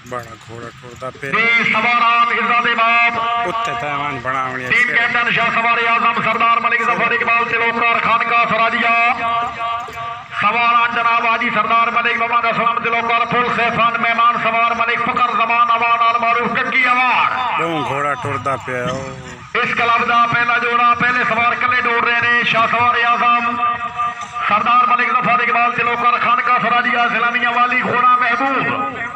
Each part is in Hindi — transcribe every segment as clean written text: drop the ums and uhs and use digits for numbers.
बड़ा घोड़ा टुरदा पे सवारान इज़्ज़त बाप उत्ते तैवान बनावणी टीम कैप्टन शाह सवारी आजम सरदार मलिक जफर इकबाल तिलोकर खान का सराजिया सवारान जनाब हाजी सरदार मलिक मोहम्मद असलम तिलोकर फुल सेफान मेहमान सवार मलिक फकर जमान अवान आल मारूफ कक्की अवान दो घोड़ा टुरदा पे इस क्लब का पहला जोड़ा पहले सवार कले दौड़ रहे हैं शाह सवारी आजम सरदार मलिक जफर इकबाल तिलोकर खान का सराजिया सलामिया वाली घोड़ा महबूब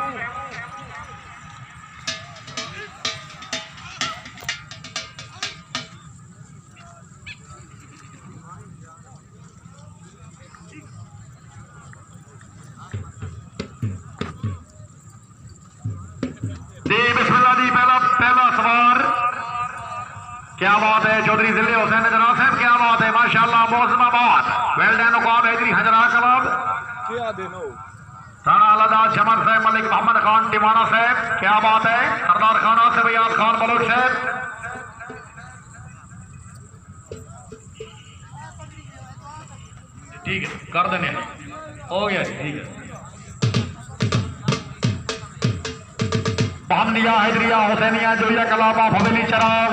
बिस्मिल्लाह जी पहला सवार क्या बात है चौधरी जिले हुसैन जनाब साहब क्या बात है माशाल्लाह मौजमाबाद वेल्डन को हैदरी हजरा कलब थाना अलादा शमर साहब मलिक मोहम्मद खान टिवाना साहब क्या बात है सरदार खान आसिफ याद खान बलोच साहब ठीक है कर देने हो गया ठीक है बहनिया हैदरिया हुसैनिया जोया कलाबा फवेली चराग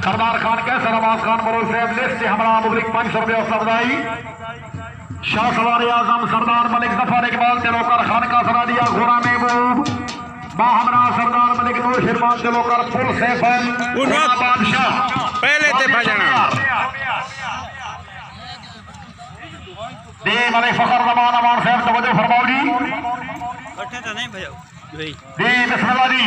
सरदार खान कैसर अब्बास खान बलोच साहब लिस्ट से हमारा मुबलिक 500 रुपये सफदाई शाह सवार आजम सरदार मलिक जफर इकबाल तिलोकर खान का सरादिया घोड़ा महबूब बाहमरा सरदार मलिक नूर शिरमान तिलोकर फुल सेफन बादशाह पहले ते भजना दे मलिक फखर जमान अमान साहब तवज्जो फरमाओ जी बैठे तो नहीं भैया जी बिस्मिल्लाह जी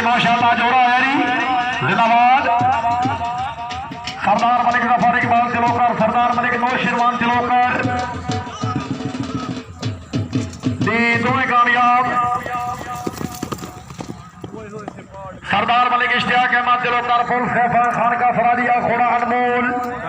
माशाल्लाह जोड़ा है जिंदाबाद सरदार मलिक जफर इकबाल तिलोकर सरदार मलिक नूर शिरवान तिलोकर दोनों कामयाब सरदार मलिक इश्तियाक अहमद तिलोकर फुल खैफर खान का फरादिया घोड़ा अनमोल